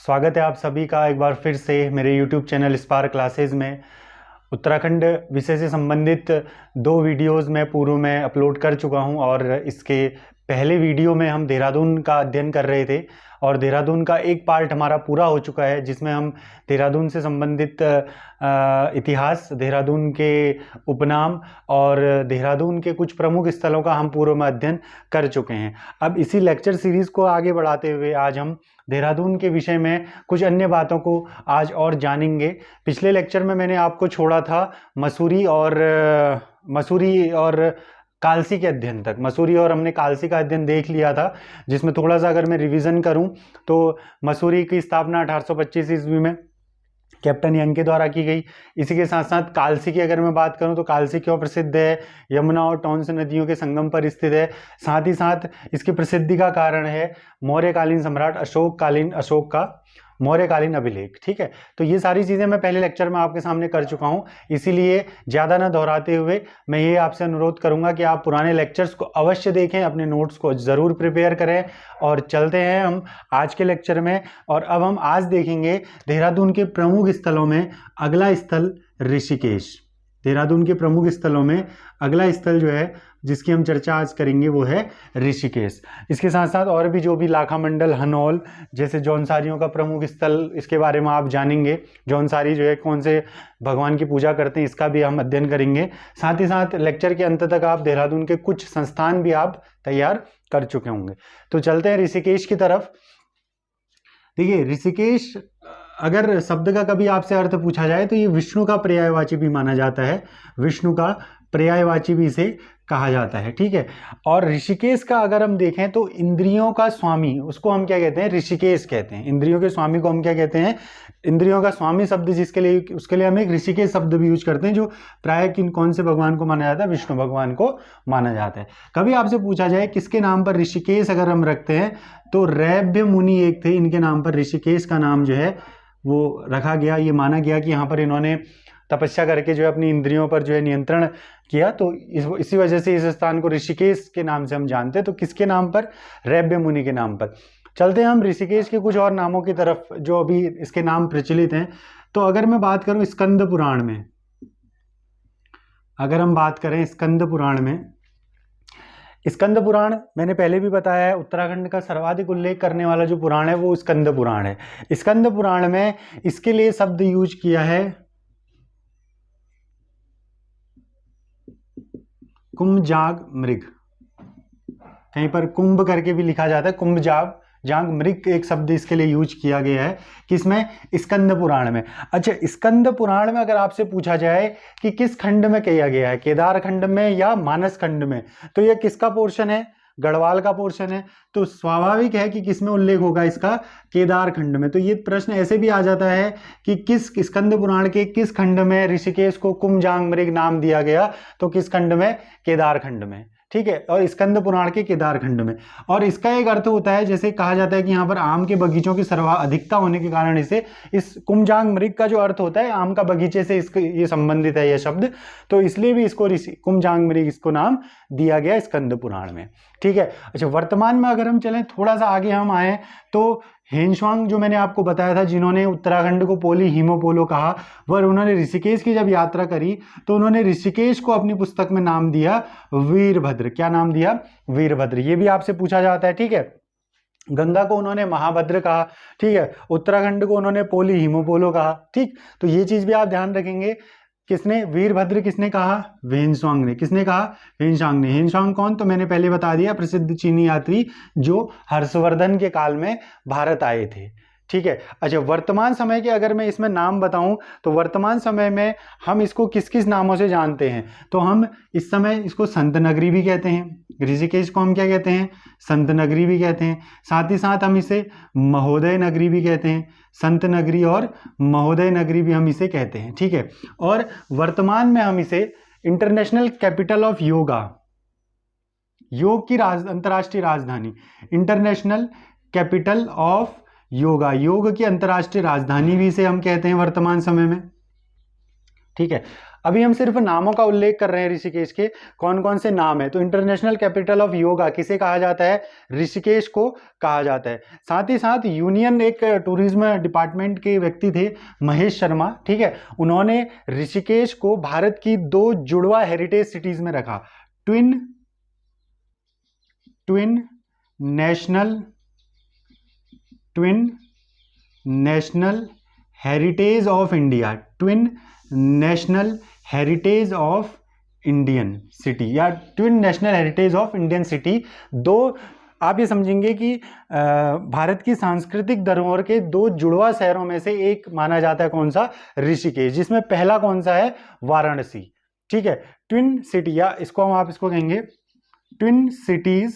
स्वागत है आप सभी का एक बार फिर से मेरे YouTube चैनल स्पार्क क्लासेस में। उत्तराखंड विषय से संबंधित 2 वीडियोस मैं पूर्व में अपलोड कर चुका हूं और इसके पहले वीडियो में हम देहरादून का अध्ययन कर रहे थे और देहरादून का एक पार्ट हमारा पूरा हो चुका है, जिसमें हम देहरादून से संबंधित इतिहास, देहरादून के उपनाम और देहरादून के कुछ प्रमुख स्थलों का हम पूर्व में अध्ययन कर चुके हैं। अब इसी लेक्चर सीरीज़ को आगे बढ़ाते हुए आज हम देहरादून के विषय में कुछ अन्य बातों को आज और जानेंगे। पिछले लेक्चर में मैंने आपको छोड़ा था मसूरी और कालसी के अध्ययन तक। मसूरी और हमने कालसी का अध्ययन देख लिया था, जिसमें थोड़ा सा अगर मैं रिवीजन करूं तो मसूरी की स्थापना 1825 ईस्वी में कैप्टन यंग के द्वारा की गई। इसी के साथ साथ कालसी की अगर मैं बात करूं तो कालसी क्यों प्रसिद्ध है, यमुना और टॉन्स नदियों के संगम पर स्थित है। साथ ही साथ इसकी प्रसिद्धि का कारण है मौर्यकालीन सम्राट अशोक का मौर्यकालीन अभिलेख। ठीक है, तो ये सारी चीज़ें मैं पहले लेक्चर में आपके सामने कर चुका हूँ, इसीलिए ज़्यादा ना दोहराते हुए मैं ये आपसे अनुरोध करूँगा कि आप पुराने लेक्चर्स को अवश्य देखें, अपने नोट्स को ज़रूर प्रिपेयर करें। और चलते हैं हम आज के लेक्चर में। और अब हम आज देखेंगे देहरादून के प्रमुख स्थलों में अगला स्थल ऋषिकेश। देहरादून के प्रमुख स्थलों में अगला स्थल जो है जिसकी हम चर्चा आज करेंगे वो है ऋषिकेश। इसके साथ साथ और भी जो भी लाखा मंडल, हनौल जैसे जौनसारियों का प्रमुख स्थल, इसके बारे में आप जानेंगे। जौनसारी जो है कौन से भगवान की पूजा करते हैं, इसका भी हम अध्ययन करेंगे। साथ ही साथ लेक्चर के अंत तक आप देहरादून के कुछ संस्थान भी आप तैयार कर चुके होंगे। तो चलते हैं ऋषिकेश की तरफ। देखिए, ऋषिकेश अगर शब्द का कभी आपसे अर्थ पूछा जाए तो ये विष्णु का पर्यायवाची भी माना जाता है, विष्णु का पर्यायवाची भी इसे कहा जाता है। ठीक है, और ऋषिकेश का अगर हम देखें तो इंद्रियों का स्वामी, उसको हम क्या कहते हैं, ऋषिकेश कहते हैं। इंद्रियों के स्वामी को हम क्या कहते हैं, इंद्रियों का स्वामी शब्द जिसके लिए, उसके लिए हम एक ऋषिकेश शब्द भी यूज करते हैं, जो प्राय कौन से भगवान को माना जाता है, विष्णु भगवान को माना जाता है। कभी आपसे पूछा जाए किसके नाम पर ऋषिकेश अगर हम रखते हैं तो रैभ्य मुनि एक थे, इनके नाम पर ऋषिकेश का नाम जो है वो रखा गया। ये माना गया कि यहाँ पर इन्होंने तपस्या करके जो है अपनी इंद्रियों पर जो है नियंत्रण किया, तो इसी वजह से इस स्थान को ऋषिकेश के नाम से हम जानते हैं। तो किसके नाम पर, रैभ्य मुनि के नाम पर। चलते हैं हम ऋषिकेश के कुछ और नामों की तरफ जो अभी इसके नाम प्रचलित हैं। तो अगर मैं बात करूं स्कंद पुराण में, अगर हम बात करें स्कंद पुराण में, स्कंद पुराण मैंने पहले भी बताया है, उत्तराखंड का सर्वाधिक उल्लेख करने वाला जो पुराण है वो स्कंद पुराण है। स्कंद पुराण में इसके लिए शब्द यूज किया है कुंभजाग मृग। कहीं पर कुंभ करके भी लिखा जाता है, कुंभजाग मृग एक शब्द इसके लिए यूज किया गया है, किसमें, स्कंद पुराण में। अच्छा, स्कंद पुराण में अगर आपसे पूछा जाए कि किस खंड में किया गया है, केदार खंड में या मानस खंड में, तो यह किसका पोर्शन है, गढ़वाल का पोर्शन है। तो स्वाभाविक है कि किसमें उल्लेख होगा इसका, केदार खंड में। तो ये प्रश्न ऐसे भी आ जाता है कि किस स्कंद पुराण के किस खंड में ऋषिकेश को कुंभजांग मृग नाम दिया गया, तो किस खंड में, केदार खंड में। ठीक है, और स्कंद पुराण के केदार खंड में। और इसका एक अर्थ होता है, जैसे कहा जाता है कि यहाँ पर आम के बगीचों की सर्वाधिकता होने के कारण इसे, इस कुंभजांग मृग का जो अर्थ होता है आम का बगीचे से इसके ये संबंधित है यह शब्द, तो इसलिए भी इसको कुंभजांग मृग इसको नाम दिया गया स्कंद पुराण में। ठीक है, अच्छा, वर्तमान में अगर हम चलें थोड़ा सा आगे हम आए तो हेनशुआंग जो मैंने आपको बताया था, जिन्होंने उत्तराखंड को पोली हिमोपोलो कहा, वह उन्होंने ऋषिकेश की जब यात्रा करी तो उन्होंने ऋषिकेश को अपनी पुस्तक में नाम दिया वीरभद्र। क्या नाम दिया, वीरभद्र। ये भी आपसे पूछा जाता है। ठीक है, गंगा को उन्होंने महाभद्र कहा। ठीक है, उत्तराखंड को उन्होंने पोली हिमोपोलो कहा। ठीक, तो ये चीज भी आप ध्यान रखेंगे। किसने, वीरभद्र किसने कहा, हेनशुआंग ने। किसने कहा, हेनशुआंग ने। हेनशुआंग कौन, तो मैंने पहले बता दिया, प्रसिद्ध चीनी यात्री जो हर्षवर्धन के काल में भारत आए थे। ठीक है, अच्छा, वर्तमान समय के अगर मैं इसमें नाम बताऊं तो वर्तमान समय में हम इसको किस किस नामों से जानते हैं, तो हम इस समय इसको संत नगरी भी कहते हैं। ऋषिकेश को हम क्या कहते हैं, संत नगरी भी कहते हैं। साथ ही साथ हम इसे महोदय नगरी भी कहते हैं, संत नगरी और महोदय नगरी भी हम इसे कहते हैं। ठीक है, और वर्तमान में हम इसे इंटरनेशनल कैपिटल ऑफ योगा, योग की अंतर्राष्ट्रीय राजधानी, इंटरनेशनल कैपिटल ऑफ योगा, योग की अंतर्राष्ट्रीय राजधानी भी इसे हम कहते हैं वर्तमान समय में। ठीक है, अभी हम सिर्फ नामों का उल्लेख कर रहे हैं ऋषिकेश के, कौन कौन से नाम है। तो इंटरनेशनल कैपिटल ऑफ योगा किसे कहा जाता है, ऋषिकेश को कहा जाता है। साथ ही साथ यूनियन एक टूरिज्म डिपार्टमेंट के व्यक्ति थे महेश शर्मा, ठीक है, उन्होंने ऋषिकेश को भारत की 2 जुड़वा हेरिटेज सिटीज में रखा, twin national heritage of India, twin national heritage of Indian city या twin national heritage of Indian city. दो, आप ये समझेंगे कि भारत की सांस्कृतिक धरोहर के 2 जुड़वा शहरों में से एक माना जाता है कौन सा, ऋषिकेश, जिसमें पहला कौन सा है, वाराणसी, ठीक है। ट्विन सिटी, या इसको हम आप इसको कहेंगे twin cities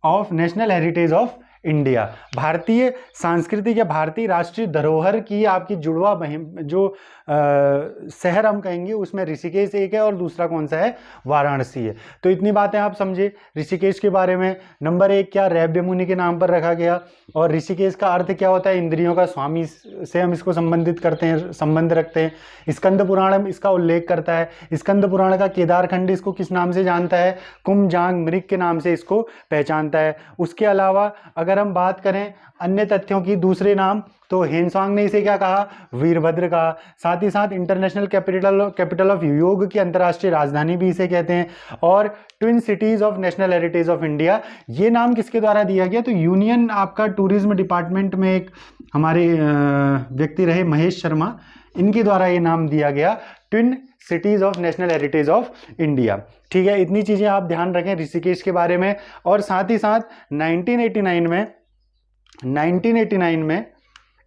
of national heritage of India, भारतीय सांस्कृतिक या भारतीय राष्ट्रीय धरोहर की आपकी जुड़वा जो शहर हम कहेंगे, उसमें ऋषिकेश एक है और दूसरा कौन सा है, वाराणसी है। तो इतनी बातें आप समझे ऋषिकेश के बारे में। नंबर 1 क्या, रैव्य मुनि के नाम पर रखा गया, और ऋषिकेश का अर्थ क्या होता है, इंद्रियों का स्वामी से हम इसको संबंधित करते हैं, संबंध रखते हैं। स्कंद पुराण इसका उल्लेख करता है, स्कंद पुराण का केदारखंड इसको किस नाम से जानता है, कुमजांग मृग के नाम से इसको पहचानता है। उसके अलावा अगर हम बात करें अन्य तथ्यों की, दूसरे नाम, तो हेनसांग ने इसे क्या कहा, वीरभद्र कहा। साथ ही साथ इंटरनेशनल कैपिटल ऑफ योग की अंतर्राष्ट्रीय राजधानी भी इसे कहते हैं। और twin cities of national heritage of India, ये नाम किसके द्वारा दिया गया, तो यूनियन आपका टूरिज्म डिपार्टमेंट में एक हमारे व्यक्ति रहे महेश शर्मा, इनके द्वारा ये नाम दिया गया, twin cities of national heritage of India, ठीक है। इतनी चीजें आप ध्यान रखें ऋषिकेश के बारे में। और साथ ही साथ 1989 में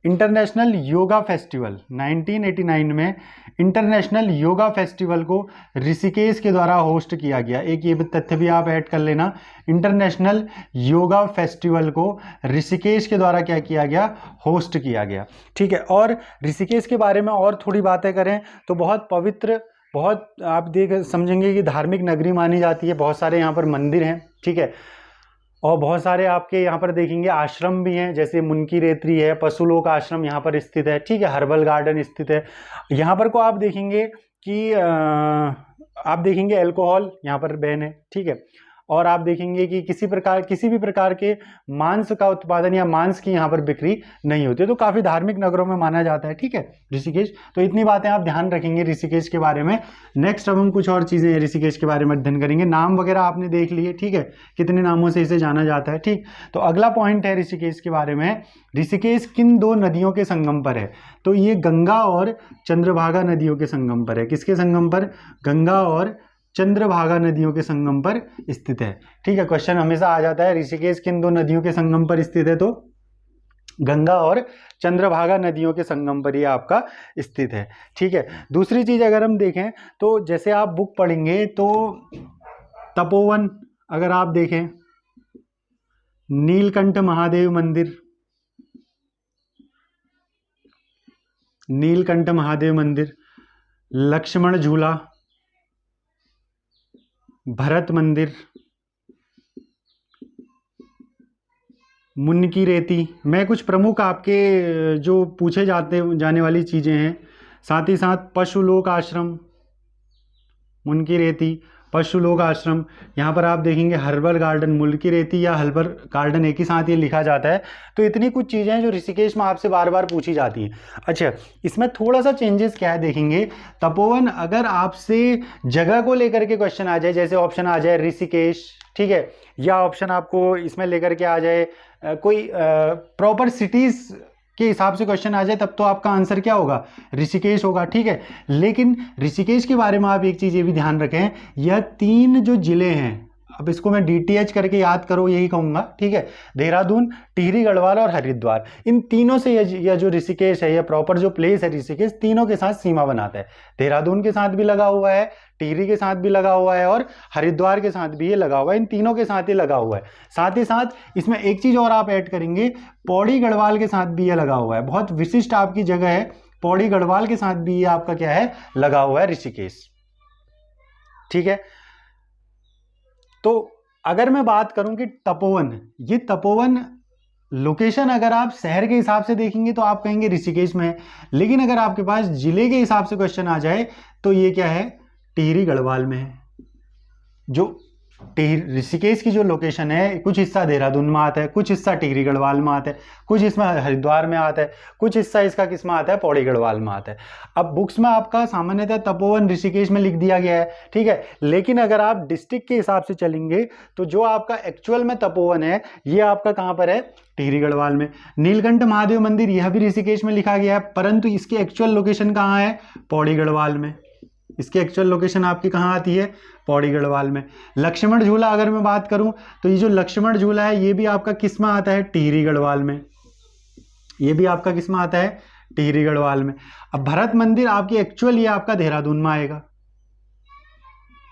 इंटरनेशनल योगा फेस्टिवल, 1989 में इंटरनेशनल योगा फेस्टिवल को ऋषिकेश के द्वारा होस्ट किया गया। एक ये तथ्य भी आप ऐड कर लेना, इंटरनेशनल योगा फेस्टिवल को ऋषिकेश के द्वारा क्या किया गया, होस्ट किया गया, ठीक है। और ऋषिकेश के बारे में और थोड़ी बातें करें तो बहुत पवित्र, बहुत आप समझेंगे कि धार्मिक नगरी मानी जाती है। बहुत सारे यहाँ पर मंदिर हैं, ठीक है, और बहुत सारे आपके यहाँ पर देखेंगे आश्रम भी हैं, जैसे मुनकी रेत्री है, पशुलोक आश्रम यहाँ पर स्थित है, ठीक है, हर्बल गार्डन स्थित है। यहाँ पर को आप देखेंगे कि आप देखेंगे अल्कोहल यहाँ पर बैन है, ठीक है। और आप देखेंगे कि किसी भी प्रकार के मांस का उत्पादन या मांस की यहाँ पर बिक्री नहीं होती है। तो काफ़ी धार्मिक नगरों में माना जाता है, ठीक है, ऋषिकेश। तो इतनी बातें आप ध्यान रखेंगे ऋषिकेश के बारे में। नेक्स्ट अब हम कुछ और चीज़ें ऋषिकेश के बारे में अध्ययन करेंगे। नाम वगैरह आपने देख लिए, ठीक है, कितने नामों से इसे जाना जाता है, ठीक। तो अगला पॉइंट है ऋषिकेश के बारे में, ऋषिकेश किन 2 नदियों के संगम पर है, तो ये गंगा और चंद्रभागा नदियों के संगम पर है। किसके संगम पर, गंगा और चंद्रभागा नदियों के संगम पर स्थित है, ठीक है। क्वेश्चन हमेशा आ जाता है ऋषिकेश किन 2 नदियों के संगम पर स्थित है, तो गंगा और चंद्रभागा नदियों के संगम पर ही आपका स्थित है, ठीक है। दूसरी चीज अगर हम देखें तो जैसे आप बुक पढ़ेंगे तो तपोवन, अगर आप देखें नीलकंठ महादेव मंदिर, नीलकंठ महादेव मंदिर, लक्ष्मण झूला, भरत मंदिर, मुनकी रेती, मैं कुछ प्रमुख आपके जो पूछे जाने वाली चीज़ें हैं। साथ ही साथ पशुलोक आश्रम, मुनकी रेती, पशुलोक आश्रम, यहाँ पर आप देखेंगे हर्बल गार्डन, मुनकी रेती या हर्बल गार्डन एक ही साथ ये लिखा जाता है। तो इतनी कुछ चीज़ें हैं जो ऋषिकेश में आपसे बार बार पूछी जाती हैं। अच्छा, इसमें थोड़ा सा चेंजेस क्या है देखेंगे। तपोवन, अगर आपसे जगह को लेकर के क्वेश्चन आ जाए, जैसे ऑप्शन आ जाए ऋषिकेश, ठीक है, या ऑप्शन आपको इसमें लेकर के आ जाए कोई प्रॉपर सिटीज के हिसाब से क्वेश्चन आ जाए, तब तो आपका आंसर क्या होगा, ऋषिकेश होगा, ठीक है। लेकिन ऋषिकेश के बारे में आप एक चीज़ ये भी ध्यान रखें, यह 3 जो जिले हैं, अब इसको मैं DTH करके याद करो यही कहूँगा, ठीक है, देहरादून, टिहरी गढ़वाल और हरिद्वार, इन तीनों से यह जो ऋषिकेश है, यह प्रॉपर जो प्लेस है ऋषिकेश, तीनों के साथ सीमा बनाता है। देहरादून के साथ भी लगा हुआ है, टिहरी के साथ भी लगा हुआ है और हरिद्वार के साथ भी ये लगा हुआ है, इन तीनों के साथ ही लगा हुआ है। साथ ही साथ इसमें एक चीज़ और आप ऐड करेंगे, पौड़ी गढ़वाल के साथ भी ये लगा हुआ है, बहुत विशिष्ट आपकी जगह है, पौड़ी गढ़वाल के साथ भी ये आपका क्या है, लगा हुआ है ऋषिकेश, ठीक है। तो अगर मैं बात करूं कि तपोवन, ये तपोवन लोकेशन अगर आप शहर के हिसाब से देखेंगे तो आप कहेंगे ऋषिकेश में है, लेकिन अगर आपके पास जिले के हिसाब से क्वेश्चन आ जाए तो ये क्या है, टिहरी गढ़वाल में है। जो ऋषिकेश की जो लोकेशन है, कुछ हिस्सा देहरादून में आता है, कुछ हिस्सा टिहरी गढ़वाल में आता है, कुछ इसमें हरिद्वार में आता है, कुछ हिस्सा इसका किस में आता है, पौड़ी गढ़वाल में आता है। अब बुक्स में आपका सामान्यतः तपोवन ऋषिकेश में लिख दिया गया है, ठीक है, लेकिन अगर आप डिस्ट्रिक्ट के हिसाब से चलेंगे तो जो आपका एक्चुअल में तपोवन है ये आपका कहाँ पर है, टिहरी गढ़वाल में। नीलकंठ महादेव मंदिर यह भी ऋषिकेश में लिखा गया है, परंतु इसकी एक्चुअल लोकेशन कहाँ है, पौड़ी गढ़वाल में। इसकी एक्चुअल लोकेशन आपकी कहाँ आती है, पौड़ी गढ़वाल में। लक्ष्मण झूला अगर मैं बात करूं तो ये जो लक्ष्मण झूला है ये भी आपका किस में आता है, टिहरी गढ़वाल में। ये भी आपका किस में आता है, टिहरी गढ़वाल में। अब भरत मंदिर आपकी एक्चुअल ये आपका देहरादून में आएगा,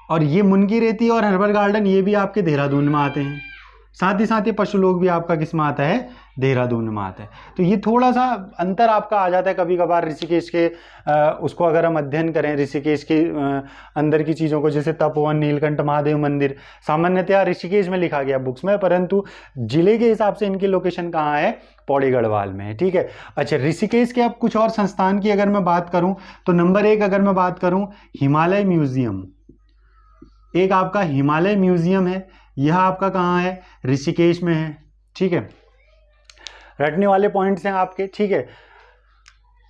और ये मुनकी रेती और हर्बल गार्डन ये भी आपके देहरादून में आते हैं। साथ ही साथ ये पशु लोग भी आपका किस में आता है, देहरादून में आता है। तो ये थोड़ा सा अंतर आपका आ जाता है कभी कभार ऋषिकेश के, उसको अगर हम अध्ययन करें ऋषिकेश के अंदर की चीज़ों को, जैसे तपोवन, नीलकंठ महादेव मंदिर सामान्यतया ऋषिकेश में लिखा गया बुक्स में, परंतु जिले के हिसाब से इनकी लोकेशन कहाँ है, पौड़ी गढ़वाल में है, ठीक है। अच्छा, ऋषिकेश के अब कुछ और संस्थान की अगर मैं बात करूँ तो नंबर 1 अगर मैं बात करूँ, हिमालय म्यूजियम। एक आपका हिमालय म्यूजियम है, यह आपका कहाँ है, ऋषिकेश में है, ठीक है। रटने वाले पॉइंट्स हैं आपके, ठीक है।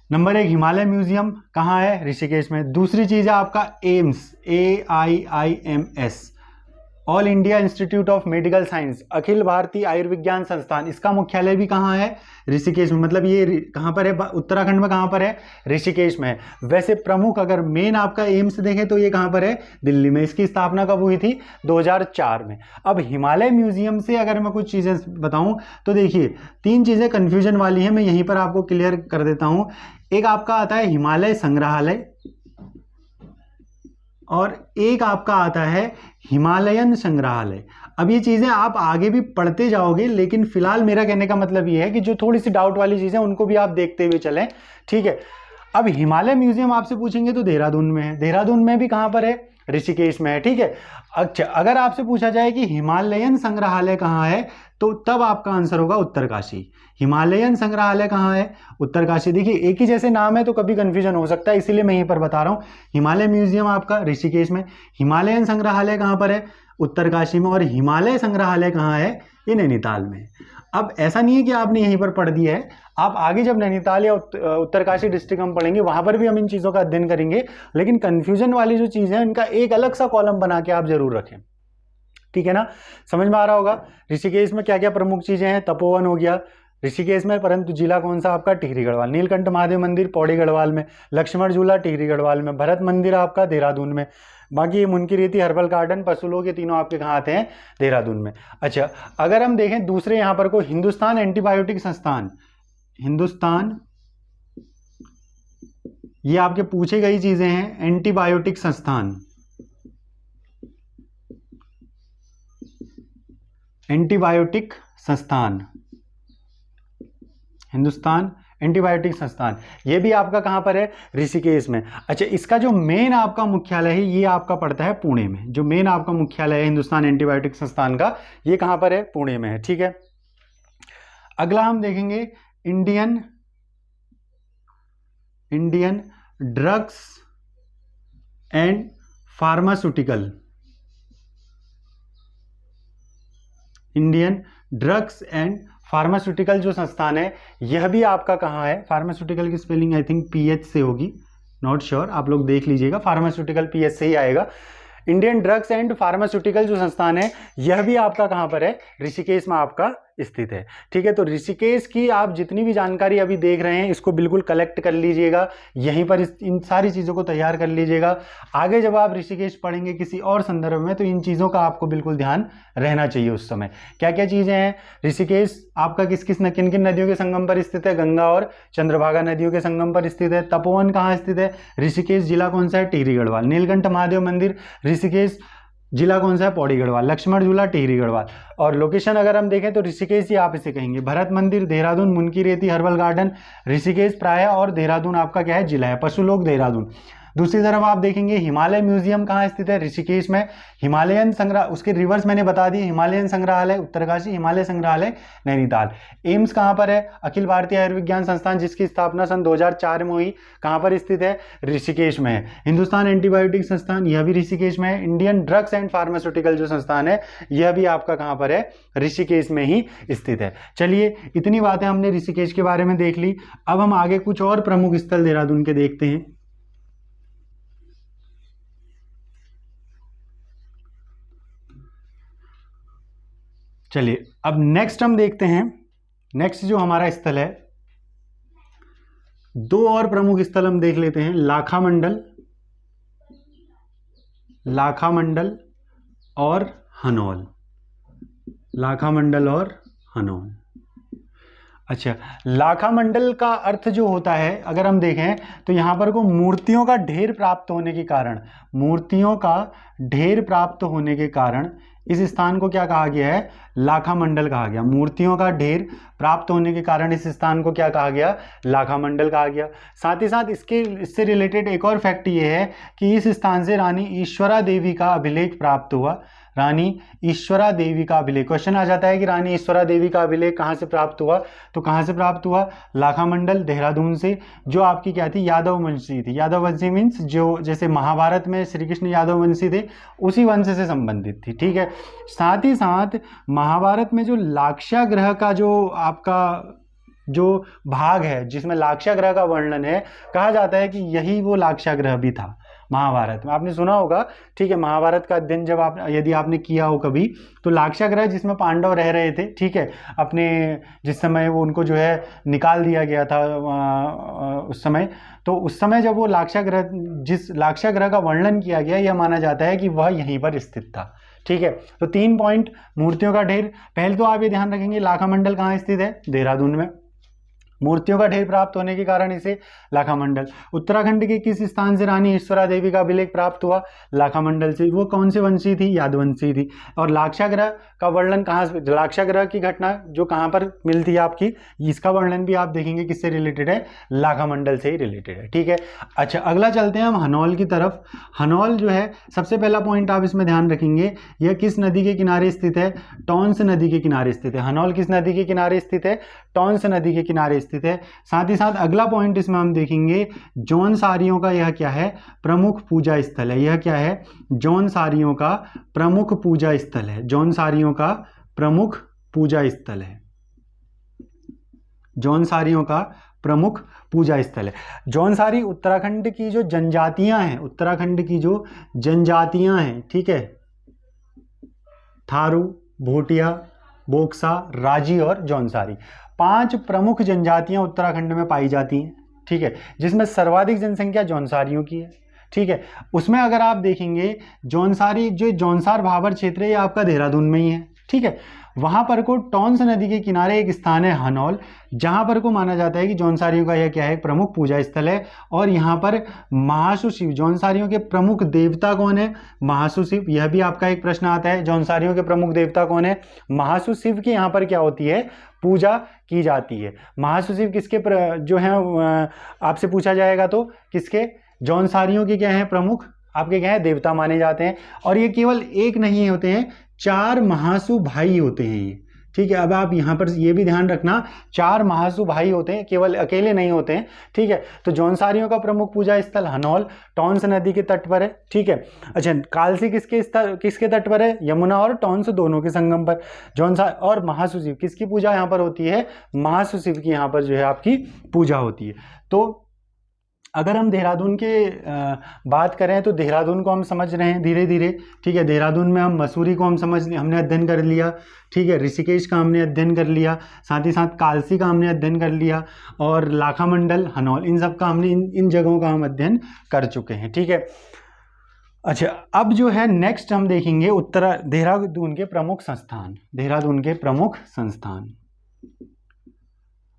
नंबर 1 हिमालय म्यूजियम कहाँ है, ऋषिकेश में। दूसरी चीज है आपका AIIMS, AIIMS, all India institute of medical science, अखिल भारतीय आयुर्विज्ञान संस्थान। इसका मुख्यालय भी कहाँ है, ऋषिकेश में। मतलब ये कहाँ पर है, उत्तराखंड में कहाँ पर है, ऋषिकेश में है। वैसे प्रमुख अगर मेन आपका एम्स देखें तो ये कहाँ पर है, दिल्ली में। इसकी स्थापना कब हुई थी, 2004 में। अब हिमालय म्यूजियम से अगर मैं कुछ चीज़ें बताऊँ तो देखिए 3 चीज़ें कन्फ्यूजन वाली हैं, मैं यहीं पर आपको क्लियर कर देता हूँ। एक आपका आता है हिमालय संग्रहालय, और एक आपका आता है हिमालयन संग्रहालय। अब ये चीज़ें आप आगे भी पढ़ते जाओगे, लेकिन फिलहाल मेरा कहने का मतलब ये है कि जो थोड़ी सी डाउट वाली चीज़ें उनको भी आप देखते हुए चलें, ठीक है। अब हिमालय म्यूजियम आपसे पूछेंगे तो देहरादून में है, देहरादून में भी कहाँ पर है, ऋषिकेश में है, ठीक है। अच्छा, अगर आपसे पूछा जाए कि हिमालयन संग्रहालय कहाँ है तो तब आपका आंसर होगा उत्तरकाशी। हिमालयन संग्रहालय कहाँ है, उत्तरकाशी। देखिए एक ही जैसे नाम है तो कभी कंफ्यूजन हो सकता है, इसीलिए मैं यहीं पर बता रहा हूँ। हिमालय म्यूजियम आपका ऋषिकेश में, हिमालयन संग्रहालय कहाँ पर है, उत्तरकाशी में, और हिमालय संग्रहालय कहाँ है, ये नैनीताल में। अब ऐसा नहीं है कि आपने यहीं पर पढ़ दिया है, आप आगे जब नैनीताल या उत्तरकाशी डिस्ट्रिक्ट हम पढ़ेंगे वहां पर भी हम इन चीज़ों का अध्ययन करेंगे, लेकिन कन्फ्यूजन वाली जो चीज़ है इनका एक अलग सा कॉलम बना के आप जरूर रखें, ठीक है ना। समझ में आ रहा होगा। ऋषिकेश में क्या क्या प्रमुख चीज़ें हैं, तपोवन हो गया ऋषिकेश में, परंतु जिला कौन सा आपका, टिहरी गढ़वाल। नीलकंठ महादेव मंदिर पौड़ी गढ़वाल में, लक्ष्मण झूला टिहरी गढ़वाल में, भरत मंदिर आपका देहरादून में, बाकी ये मुनकी रेती, हर्बल गार्डन, पशु लोग, ये तीनों आपके कहाँ आते हैं, देहरादून में। अच्छा, अगर हम देखें दूसरे यहाँ पर को हिंदुस्तान एंटीबायोटिक संस्थान, हिंदुस्तान, ये आपके पूछे गई चीजें हैं, एंटीबायोटिक संस्थान, एंटीबायोटिक संस्थान, हिंदुस्तान एंटीबायोटिक संस्थान, ये भी आपका कहां पर है, ऋषिकेश में। अच्छा, इसका जो मेन आपका मुख्यालय है ये आपका पड़ता है पुणे में। जो मेन आपका मुख्यालय है हिंदुस्तान एंटीबायोटिक संस्थान का, ये कहां पर है, पुणे में है, ठीक है। अगला हम देखेंगे Indian drugs and pharmaceutical, Indian drugs and pharmaceutical जो संस्थान है यह भी आपका कहाँ है। फार्मास्यूटिकल की स्पेलिंग आई थिंक PH से होगी, नॉट श्योर, आप लोग देख लीजिएगा। फार्मास्यूटिकल PH से ही आएगा। इंडियन ड्रग्स एंड फार्मास्यूटिकल जो संस्थान है यह भी आपका कहाँ पर है, ऋषिकेश में आपका स्थित है, ठीक है। तो ऋषिकेश की आप जितनी भी जानकारी अभी देख रहे हैं इसको बिल्कुल कलेक्ट कर लीजिएगा, यहीं पर इन सारी चीज़ों को तैयार कर लीजिएगा। आगे जब आप ऋषिकेश पढ़ेंगे किसी और संदर्भ में तो इन चीज़ों का आपको बिल्कुल ध्यान रहना चाहिए उस समय। क्या क्या चीज़ें हैं, ऋषिकेश आपका किन किन नदियों के संगम पर स्थित है, गंगा और चंद्रभागा नदियों के संगम पर स्थित है। तपोवन कहाँ स्थित है, ऋषिकेश, जिला कौन सा है, टिहरी गढ़वाल। नीलकंठ महादेव मंदिर ऋषिकेश, जिला कौन सा है, पौड़ी गढ़वाल। लक्ष्मण झूला टिहरी गढ़वाल। और लोकेशन अगर हम देखें तो ऋषिकेश ही आप इसे कहेंगे। भरत मंदिर देहरादून, मुनकी रेती हर्बल गार्डन ऋषिकेश प्राय, और देहरादून आपका क्या है, जिला है। पशु लोग देहरादून। दूसरी तरफ आप देखेंगे हिमालय म्यूजियम कहाँ स्थित है, ऋषिकेश में। हिमालयन संग्रह, उसके रिवर्स मैंने बता दिए, हिमालयन संग्रहालय उत्तरकाशी, हिमालय संग्रहालय नैनीताल। एम्स कहाँ पर है, अखिल भारतीय आयुर्विज्ञान संस्थान, जिसकी स्थापना सन 2004 में हुई, कहाँ पर स्थित है, ऋषिकेश में है। हिंदुस्तान एंटीबायोटिक संस्थान, यह भी ऋषिकेश में है। इंडियन ड्रग्स एंड फार्मास्यूटिकल जो संस्थान है, यह भी आपका कहाँ पर है, ऋषिकेश में ही स्थित है। चलिए, इतनी बातें हमने ऋषिकेश के बारे में देख ली। अब हम आगे कुछ और प्रमुख स्थल देहरादून के देखते हैं। चलिए, अब नेक्स्ट हम देखते हैं, नेक्स्ट जो हमारा स्थल है, दो और प्रमुख स्थल हम देख लेते हैं, लाखा मंडल, लाखा मंडल और हनौल, लाखा मंडल और हनौल। अच्छा, लाखा मंडल का अर्थ जो होता है, अगर हम देखें तो यहाँ पर को मूर्तियों का ढेर प्राप्त होने के कारण, मूर्तियों का ढेर प्राप्त होने के कारण इस स्थान को क्या कहा गया है, लाखा मंडल कहा गया। मूर्तियों का ढेर प्राप्त होने के कारण इस स्थान को क्या कहा गया, लाखा मंडल कहा गया। साथ ही साथ इससे रिलेटेड एक और फैक्ट ये है कि इस स्थान से रानी ईश्वरा देवी का अभिलेख प्राप्त हुआ, रानी ईश्वरा देवी का अभिलेख। क्वेश्चन आ जाता है कि रानी ईश्वरा देवी का अभिलेख कहाँ से प्राप्त हुआ, तो कहाँ से प्राप्त हुआ, लाखा मंडल देहरादून से, जो आपकी क्या थी, यादव वंशी थी। यादव वंशी मीन्स जो जैसे महाभारत में श्री कृष्ण यादव वंशी थे, उसी वंश से संबंधित थी, ठीक है। साथ ही साथ महाभारत में जो लाक्षागृह का जो आपका जो भाग है, जिसमें लाक्षागृह का वर्णन है, कहा जाता है कि यही वो लाक्षागृह भी था महाभारत में। आपने सुना होगा, ठीक है, महाभारत का अध्ययन जब आप यदि आपने किया हो कभी, तो लाक्षागृह जिसमें पांडव रह रहे थे, ठीक है, अपने जिस समय वो उनको जो है निकाल दिया गया था उस समय, तो उस समय जब वो लाक्षागृह, जिस लाक्षागृह का वर्णन किया गया, यह माना जाता है कि वह यहीं पर स्थित था, ठीक है। तो 3 पॉइंट, मूर्तियों का ढेर, पहले तो आप ये ध्यान रखेंगे लाखा मंडल कहाँ स्थित है, देहरादून में। मूर्तियों का ढेर प्राप्त होने के कारण इसे लाखा मंडल। उत्तराखंड के किस स्थान से रानी ईश्वरा देवी का अभिलेख प्राप्त हुआ, लाखा मंडल से। वो कौन से वंशी थी, यादवंशी थी। और लाक्षागृह का वर्णन कहाँ से, लाक्षागृह की घटना जो कहाँ पर मिलती है आपकी, इसका वर्णन भी आप देखेंगे किससे रिलेटेड है, लाखा मंडल से ही रिलेटेड है, ठीक है। अच्छा, अगला चलते हैं हम हनौल की तरफ। हनौल जो है, सबसे पहला पॉइंट आप इसमें ध्यान रखेंगे, यह किस नदी के किनारे स्थित है, टॉन्स नदी के किनारे स्थित है। हनौल किस नदी के किनारे स्थित है, टॉन्स नदी के किनारे स्थित है। साथ ही साथ अगला पॉइंट इसमें हम देखेंगे, जौनसारियों का यह क्या है, प्रमुख पूजा स्थल है। यह क्या है, जौनसारियों का प्रमुख पूजा स्थल है, जौनसारियों का प्रमुख पूजा स्थल है, जौनसारियों का प्रमुख पूजा स्थल है। जौनसारी उत्तराखंड की जो जनजातियां हैं, उत्तराखंड की जो जनजातियां हैं, ठीक है, थारू, भोटिया, बोक्सा, राजी और जौनसारी, 5 प्रमुख जनजातियां उत्तराखंड में पाई जाती हैं, ठीक है, जिसमें सर्वाधिक जनसंख्या जौनसारियों की है, ठीक है। उसमें अगर आप देखेंगे, जौनसारी जो जौनसार भाबर क्षेत्र है, ये आपका देहरादून में ही है, ठीक है। वहां पर को टॉन्स नदी के किनारे एक स्थान है हनौल, जहां पर को माना जाता है कि जौनसारियों का यह क्या है, प्रमुख पूजा स्थल है। और यहाँ पर महासु शिव, जौनसारियों के प्रमुख देवता कौन है, महासु शिव। यह भी आपका एक प्रश्न आता है, जौनसारियों के प्रमुख देवता कौन है, महासु शिव की यहाँ पर क्या होती है, पूजा की जाती है। महासु शिव किसके जो है आपसे पूछा जाएगा तो किसके, जौनसारियों के क्या है, प्रमुख आपके क्या है, देवता माने जाते हैं। और ये केवल एक नहीं होते हैं, 4 महासु भाई होते हैं ये, ठीक है। अब आप यहाँ पर ये भी ध्यान रखना, 4 महासु भाई होते हैं, केवल अकेले नहीं होते हैं, ठीक है। तो जौनसारियों का प्रमुख पूजा स्थल हनौल, टॉन्स नदी के तट पर है, ठीक है। अच्छा, कालसी किसके तट पर है, यमुना और टॉन्स दोनों के संगम पर। जौनसार और महासु शिव किसकी पूजा यहाँ पर होती है, महासु शिव की यहाँ पर जो है आपकी पूजा होती है। तो अगर हम देहरादून के बात करें तो देहरादून को हम समझ रहे हैं धीरे धीरे, ठीक है। देहरादून में हम मसूरी को हमने अध्ययन कर लिया, ठीक है। ऋषिकेश का हमने अध्ययन कर लिया, साथ ही साथ कालसी का हमने अध्ययन कर लिया, और लाखा मंडल, हनौल, इन सब का हमने इन जगहों का हम अध्ययन कर चुके हैं, ठीक है। अच्छा, अब जो है नेक्स्ट हम देखेंगे देहरादून के प्रमुख संस्थान, देहरादून के प्रमुख संस्थान।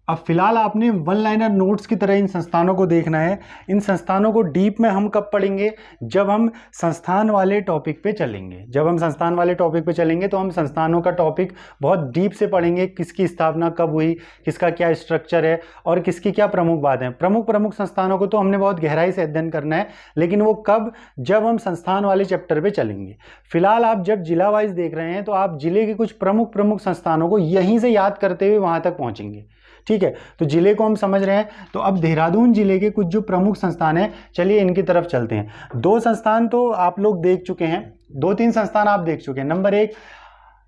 अब फिलहाल आपने वन लाइनर नोट्स की तरह इन संस्थानों को देखना है। इन संस्थानों को डीप में हम कब पढ़ेंगे, जब हम संस्थान वाले टॉपिक पे चलेंगे। जब हम संस्थान वाले टॉपिक पे चलेंगे तो हम संस्थानों का टॉपिक बहुत डीप से पढ़ेंगे, किसकी स्थापना कब हुई, किसका क्या स्ट्रक्चर है और किसकी क्या प्रमुख बातें हैं। प्रमुख संस्थानों को तो हमने बहुत गहराई से अध्ययन करना है, लेकिन वो कब, जब हम संस्थान वाले चैप्टर पे चलेंगे। फिलहाल आप जब जिला वाइज देख रहे हैं तो आप जिले के कुछ प्रमुख संस्थानों को यहीं से याद करते हुए वहां तक पहुंचेंगे। ठीक है, तो जिले को हम समझ रहे हैं। तो अब देहरादून जिले के कुछ जो प्रमुख संस्थान हैं, चलिए इनकी तरफ चलते हैं। 2 संस्थान तो आप लोग देख चुके हैं, 2-3 संस्थान आप देख चुके हैं। नंबर 1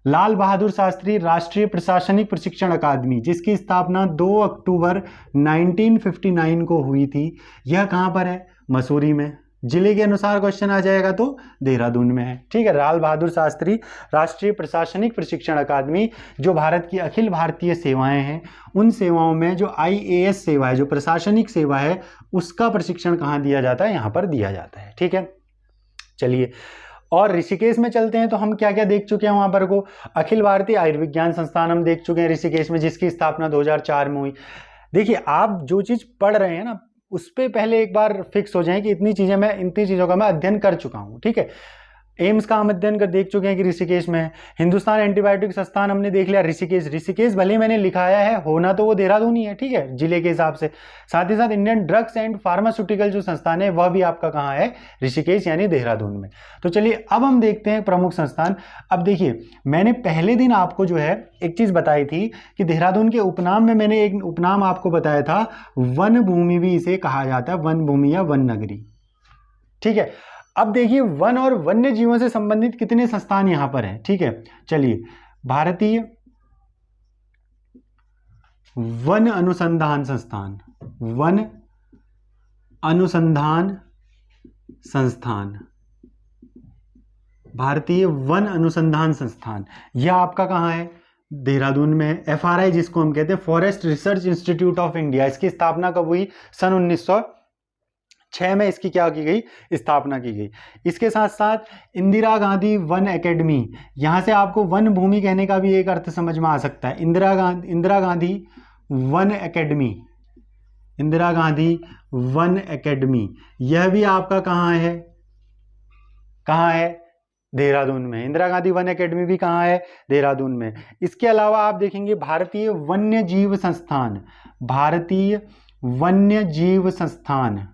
लाल बहादुर शास्त्री राष्ट्रीय प्रशासनिक प्रशिक्षण अकादमी, जिसकी स्थापना 2 अक्टूबर 1959 को हुई थी। यह कहाँ पर है, मसूरी में। जिले के अनुसार क्वेश्चन आ जाएगा तो देहरादून में है। ठीक है, लाल बहादुर शास्त्री राष्ट्रीय प्रशासनिक प्रशिक्षण अकादमी, जो भारत की अखिल भारतीय सेवाएं हैं, उन सेवाओं में जो IAS सेवा है, जो प्रशासनिक सेवा है, उसका प्रशिक्षण कहाँ दिया जाता है, यहाँ पर दिया जाता है। ठीक है, चलिए और ऋषिकेश में चलते हैं। तो हम क्या क्या देख चुके हैं वहां पर को, अखिल भारतीय आयुर्विज्ञान संस्थान हम देख चुके हैं ऋषिकेश में, जिसकी स्थापना 2004 में हुई। देखिए, आप जो चीज पढ़ रहे हैं ना, उस पर पहले एक बार फिक्स हो जाए कि इतनी चीज़ों का मैं अध्ययन कर चुका हूँ। ठीक है, एम्स का हम अध्ययन कर देख चुके हैं कि ऋषिकेश में है। हिंदुस्तान एंटीबायोटिक संस्थान हमने देख लिया ऋषिकेश भले मैंने लिखाया है, होना तो वो देहरादून ही है। ठीक है, जिले के हिसाब से। साथ ही साथ इंडियन ड्रग्स एंड फार्मास्यूटिकल जो संस्थान है, वह भी आपका कहाँ है, ऋषिकेश यानी देहरादून में। तो चलिए अब हम देखते हैं प्रमुख संस्थान। अब देखिए, मैंने पहले दिन आपको जो है एक चीज बताई थी कि देहरादून के उपनाम में मैंने एक उपनाम आपको बताया था, वन भूमि भी इसे कहा जाता है, वन भूमि या वन नगरी। ठीक है, अब देखिए वन और वन्य जीवों से संबंधित कितने संस्थान यहां पर हैं। ठीक है, चलिए भारतीय वन अनुसंधान संस्थान, वन अनुसंधान संस्थान, भारतीय वन अनुसंधान संस्थान, यह आपका कहां है, देहरादून में है। FRI जिसको हम कहते हैं, forest research institute of India, इसकी स्थापना कब हुई, सन 1906 में इसकी क्या की गई, स्थापना की गई। इसके साथ साथ इंदिरा गांधी वन एकेडमी, यहां से आपको वन भूमि कहने का भी एक अर्थ समझ में आ सकता है। Indira Gandhi one academy, Indira Gandhi one academy, यह भी आपका कहां है, कहां है, देहरादून में। इंदिरा गांधी वन एकेडमी भी कहां है, देहरादून में। इसके अलावा आप देखेंगे भारतीय वन्य जीव संस्थान, भारतीय वन्य जीव संस्थान,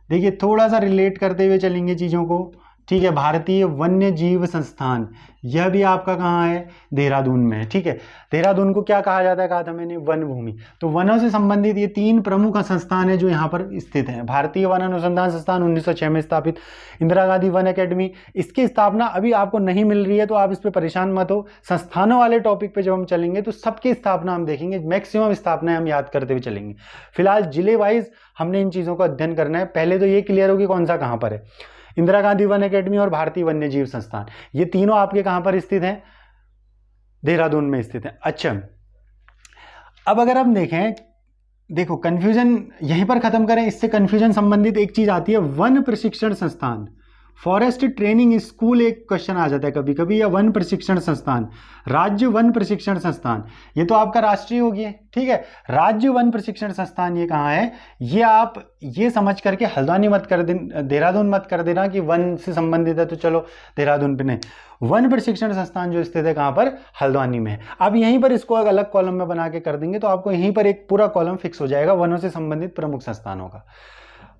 देखिए थोड़ा सा रिलेट करते हुए चलेंगे चीजों को। ठीक है, भारतीय वन्य जीव संस्थान, यह भी आपका कहाँ है, देहरादून में है। ठीक है, देहरादून को क्या कहा जाता है, कहा था मैंने, वन भूमि। तो वनों से संबंधित ये 3 प्रमुख संस्थान है जो यहाँ पर स्थित हैं। भारतीय वन अनुसंधान संस्थान 1906 में स्थापित, इंदिरा गांधी वन एकेडमी, इसकी स्थापना अभी आपको नहीं मिल रही है तो आप इस पर परेशान मत हो। संस्थानों वाले टॉपिक पे जब हम चलेंगे तो सबकी स्थापना हम देखेंगे, मैक्सिमम स्थापनाएं हम याद करते हुए चलेंगे। फिलहाल जिले वाइज हमने इन चीजों का अध्ययन करना है। पहले तो ये क्लियर हो कि कौन सा कहाँ पर है, इंदिरा गांधी वन एकेडमी और भारतीय वन्य जीव संस्थान, ये तीनों आपके कहां पर स्थित हैं, देहरादून में स्थित हैं। अच्छा, अब अगर हम देखें, देखो कंफ्यूजन यहीं पर खत्म करें, इससे कंफ्यूजन संबंधित एक चीज आती है, वन प्रशिक्षण संस्थान, फॉरेस्ट ट्रेनिंग स्कूल एक क्वेश्चन आ जाता है कभी कभी, या वन प्रशिक्षण संस्थान, राज्य वन प्रशिक्षण संस्थान, ये तो आपका राष्ट्रीय हो गया। ठीक है, राज्य वन प्रशिक्षण संस्थान ये कहाँ है, ये आप ये समझ करके हल्द्वानी मत कर देना, देहरादून मत कर देना कि वन से संबंधित है तो चलो देहरादून पे, नहीं, वन प्रशिक्षण संस्थान जो स्थित है कहाँ पर, हल्द्वानी में है। अब यहीं पर इसको एक अलग कॉलम में बना के कर देंगे तो आपको यहीं पर एक पूरा कॉलम फिक्स हो जाएगा वनों से संबंधित प्रमुख संस्थानों का।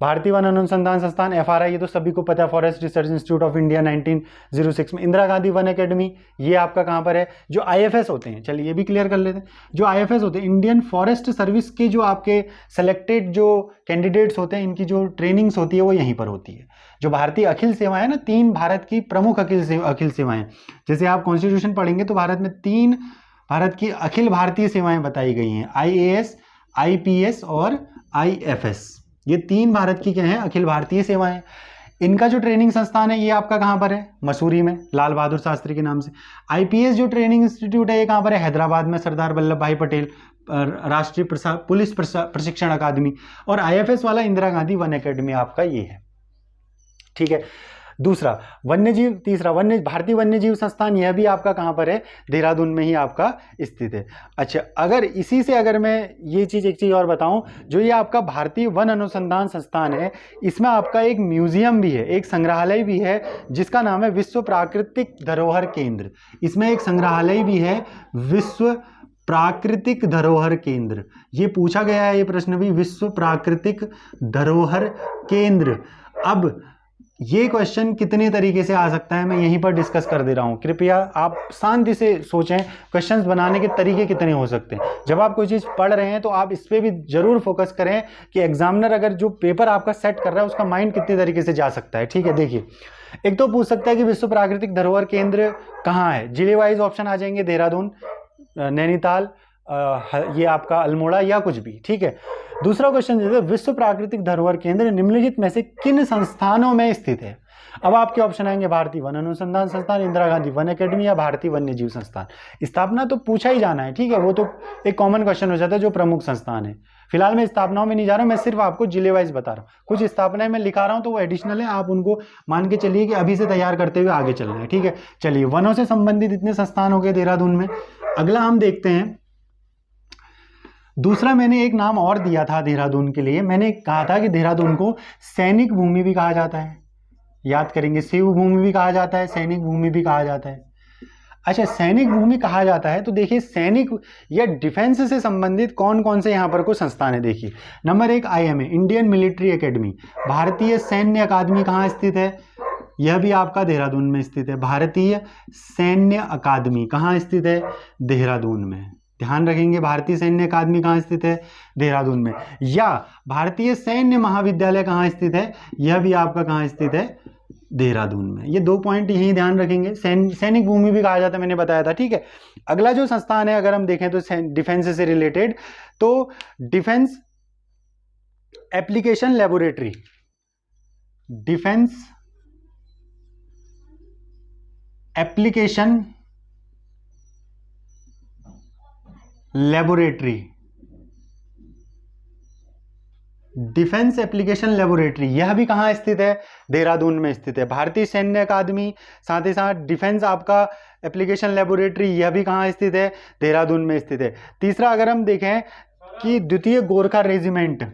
भारतीय वन अनुसंधान संस्थान FRI, ये तो सभी को पता है, forest research institute of India 1906 में। इंदिरा गांधी वन एकेडमी, ये आपका कहाँ पर है। जो IFS होते हैं, चलिए ये भी क्लियर कर लेते हैं, जो IFS होते हैं, इंडियन फॉरेस्ट सर्विस के जो आपके सेलेक्टेड जो कैंडिडेट्स होते हैं, इनकी जो ट्रेनिंग्स होती है वो यहीं पर होती है। जो भारतीय अखिल सेवाएं ना, 3 भारत की प्रमुख अखिल सेवाएं, जैसे आप कॉन्स्टिट्यूशन पढ़ेंगे तो भारत में 3 भारत की अखिल भारतीय सेवाएं बताई गई हैं, IAS, IPS और IFS, ये 3 भारत की क्या है, अखिल भारतीय सेवाएं। इनका जो ट्रेनिंग संस्थान है ये आपका कहां पर है, मसूरी में, लाल बहादुर शास्त्री के नाम से। IPS जो ट्रेनिंग इंस्टीट्यूट है ये कहां पर है, हैदराबाद में, सरदार वल्लभ भाई पटेल राष्ट्रीय पुलिस प्रशिक्षण अकादमी। और IFS वाला इंदिरा गांधी वन एकेडमी आपका ये है। ठीक है, दूसरा वन्यजीव, तीसरा भारतीय वन्यजीव संस्थान, यह भी आपका कहाँ पर है, देहरादून में ही आपका स्थित है। अच्छा, अगर इसी से अगर मैं ये चीज़ एक चीज़ और बताऊं, जो ये आपका भारतीय वन अनुसंधान संस्थान है, इसमें आपका एक म्यूजियम भी है, एक संग्रहालय भी है, जिसका नाम है विश्व प्राकृतिक धरोहर केंद्र। इसमें एक संग्रहालय भी है, विश्व प्राकृतिक धरोहर केंद्र। ये पूछा गया है ये प्रश्न भी, विश्व प्राकृतिक धरोहर केंद्र। अब ये क्वेश्चन कितने तरीके से आ सकता है, मैं यहीं पर डिस्कस कर दे रहा हूं। कृपया आप शांति से सोचें, क्वेश्चंस बनाने के तरीके कितने हो सकते हैं। जब आप कोई चीज़ पढ़ रहे हैं तो आप इस पर भी जरूर फोकस करें कि एग्जामिनर अगर जो पेपर आपका सेट कर रहा है उसका माइंड कितने तरीके से जा सकता है। ठीक है, देखिए, एक तो पूछ सकता है कि विश्व प्राकृतिक धरोहर केंद्र कहाँ है, जिले वाइज ऑप्शन आ जाएंगे, देहरादून, नैनीताल, ये आपका अल्मोड़ा या कुछ भी। ठीक है, दूसरा क्वेश्चन है विश्व प्राकृतिक धरोहर केंद्र निम्नलिखित में से किन संस्थानों में स्थित है। अब आपके ऑप्शन आएंगे भारतीय वन अनुसंधान संस्थान, इंदिरा गांधी वन अकेडमी या भारतीय वन्यजीव संस्थान। स्थापना तो पूछा ही जाना है, ठीक है, वो तो एक कॉमन क्वेश्चन हो जाता है जो प्रमुख संस्थान है। फिलहाल मैं स्थापनाओं में नहीं जा रहा हूं, मैं सिर्फ आपको जिले वाइज बता रहा हूँ। कुछ स्थापनाएं मैं लिखा रहा हूं तो वो एडिशनल है, आप उनको मान के चलिए कि अभी से तैयार करते हुए आगे चलना है। ठीक है, चलिए, वनों से संबंधित इतने संस्थान हो गए देहरादून में। अगला हम देखते हैं, दूसरा मैंने एक नाम और दिया था देहरादून के लिए, मैंने कहा था कि देहरादून को सैनिक भूमि भी कहा जाता है, याद करेंगे, शिव भूमि भी कहा जाता है, सैनिक भूमि भी कहा जाता है। अच्छा, सैनिक भूमि कहा जाता है तो देखिए सैनिक या डिफेंस से संबंधित कौन कौन से यहाँ पर कुछ संस्थान है। देखिए, number 1 IMA, Indian military academy, भारतीय सैन्य अकादमी कहाँ स्थित है, यह भी आपका देहरादून में स्थित है। भारतीय सैन्य अकादमी कहाँ स्थित है, देहरादून में, ध्यान रखेंगे, भारतीय सैन्य अकादमी कहाँ स्थित है, देहरादून में। या भारतीय सैन्य महाविद्यालय कहाँ स्थित है, यह भी आपका कहाँ स्थित है, देहरादून में। ये 2 पॉइंट यही ध्यान रखेंगे। सैनिक भूमि भी कहा जाता है, मैंने बताया था। ठीक है, अगला जो संस्थान है अगर हम देखें तो डिफेंस से रिलेटेड, तो defence application laboratory, defence application laboratory, defence application laboratory, यह भी कहाँ स्थित है, देहरादून में स्थित है। भारतीय सैन्य अकादमी, साथ ही साथ डिफेंस आपका एप्लीकेशन लेबोरेटरी, यह भी कहाँ स्थित है, देहरादून में स्थित है। तीसरा अगर हम देखें कि द्वितीय गोरखा रेजिमेंट,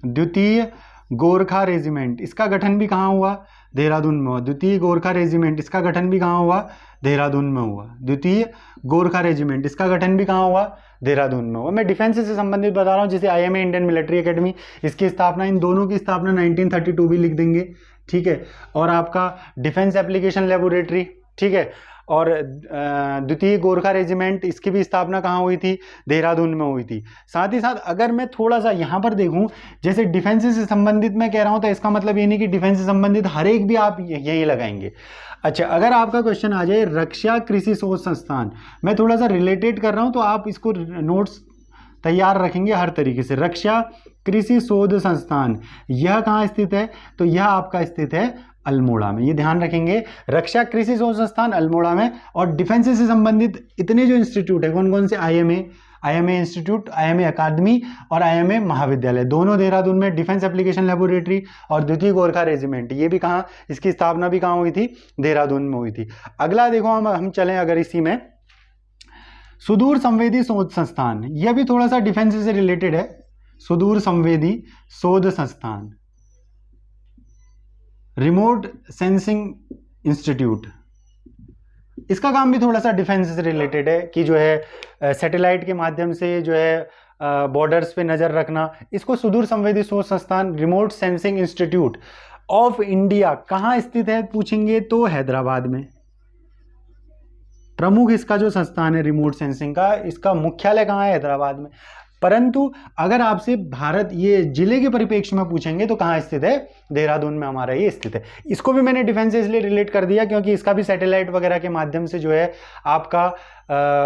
द्वितीय गोरखा रेजिमेंट, इसका गठन भी कहाँ हुआ, देहरादून में हुआ। द्वितीय गोरखा रेजिमेंट, इसका गठन भी कहाँ हुआ, देहरादून में हुआ। द्वितीय गोरखा रेजिमेंट, इसका गठन भी कहाँ हुआ, देहरादून में हुआ। मैं डिफेंस से संबंधित बता रहा हूँ, जैसे IMA, इंडियन मिलिट्री एकेडमी, इसकी स्थापना, इन दोनों की स्थापना 1932 भी लिख देंगे। ठीक है, और आपका डिफेंस एप्लीकेशन लेबोरेटरी, ठीक है, और द्वितीय गोरखा रेजिमेंट, इसकी भी स्थापना कहाँ हुई थी, देहरादून में हुई थी। साथ ही साथ अगर मैं थोड़ा सा यहाँ पर देखूँ, जैसे डिफेंस से संबंधित मैं कह रहा हूँ, तो इसका मतलब ये नहीं कि डिफेंस से संबंधित हर एक भी आप यही लगाएंगे। अच्छा, अगर आपका क्वेश्चन आ जाए रक्षा कृषि शोध संस्थान, मैं थोड़ा सा रिलेटेड कर रहा हूँ तो आप इसको नोट्स तैयार रखेंगे हर तरीके से। रक्षा कृषि शोध संस्थान, यह कहाँ स्थित है, तो यह आपका स्थित है अल्मोड़ा में, ये ध्यान रखेंगे, रक्षा कृषि शोध संस्थान अल्मोड़ा में। और डिफेंस से संबंधित इतने जो इंस्टीट्यूट है कौन कौन से, IMA इंस्टीट्यूट, IMA अकादमी और IMA महाविद्यालय, दोनों देहरादून में। डिफेंस एप्लीकेशन लेबोरेटरी और द्वितीय गोरखा रेजिमेंट, ये भी कहाँ, इसकी स्थापना भी कहाँ हुई थी, देहरादून में हुई थी। अगला देखो, हम चलें अगर इसी में, सुदूर संवेदी शोध संस्थान, यह भी थोड़ा सा डिफेंस से रिलेटेड है। सुदूर संवेदी शोध संस्थान, रिमोट सेंसिंग इंस्टीट्यूट, इसका काम भी थोड़ा सा डिफेंस से रिलेटेड है कि जो है सैटेलाइट के माध्यम से जो है बॉर्डर्स पे नज़र रखना। इसको सुदूर संवेदी शोध संस्थान, remote sensing institute of India कहाँ स्थित है पूछेंगे तो हैदराबाद में। प्रमुख इसका जो संस्थान है रिमोट सेंसिंग का, इसका मुख्यालय कहाँ है, हैदराबाद में। परंतु अगर आपसे भारत ये जिले के परिप्रेक्ष्य में पूछेंगे तो कहाँ स्थित है, देहरादून में हमारा ये स्थित है। इसको भी मैंने डिफेंस से इसलिए रिलेट कर दिया क्योंकि इसका भी सैटेलाइट वगैरह के माध्यम से जो है आपका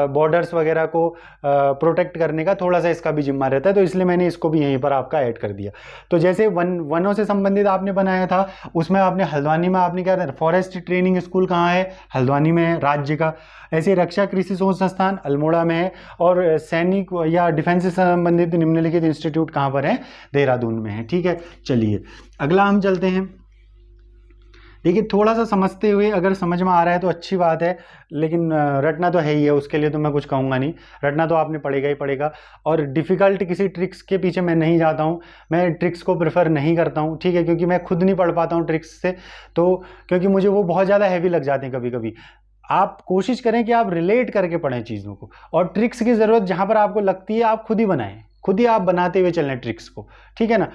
बॉर्डर्स वगैरह को प्रोटेक्ट करने का थोड़ा सा इसका भी जिम्मा रहता है, तो इसलिए मैंने इसको भी यहीं पर आपका ऐड कर दिया। तो जैसे वनों से संबंधित आपने बनाया था, उसमें आपने हल्द्वानी में आपने क्या, फॉरेस्ट ट्रेनिंग स्कूल कहाँ है, हल्द्वानी में है, राज्य का। ऐसे रक्षा कृषि शोध संस्थान अल्मोड़ा में है, और सैनिक या डिफेंस से संबंधित निम्नलिखित इंस्टीट्यूट कहाँ पर है, देहरादून में है। ठीक है, चलिए अगला हम चलते हैं। देखिए थोड़ा सा समझते हुए अगर समझ में आ रहा है तो अच्छी बात है, लेकिन रटना तो है ही है, उसके लिए तो मैं कुछ कहूँगा नहीं, रटना तो आपने पड़ेगा ही पड़ेगा। और डिफ़िकल्ट किसी ट्रिक्स के पीछे मैं नहीं जाता हूँ, मैं ट्रिक्स को प्रेफर नहीं करता हूँ, ठीक है, क्योंकि मैं खुद नहीं पढ़ पाता हूँ ट्रिक्स से, तो क्योंकि मुझे वो बहुत ज़्यादा हैवी लग जाते हैं कभी कभी। आप कोशिश करें कि आप रिलेट करके पढ़ें चीज़ों को, और ट्रिक्स की ज़रूरत जहाँ पर आपको लगती है आप खुद ही बनाएं, खुद ही आप बनाते हुए चलें ट्रिक्स को, ठीक है ना।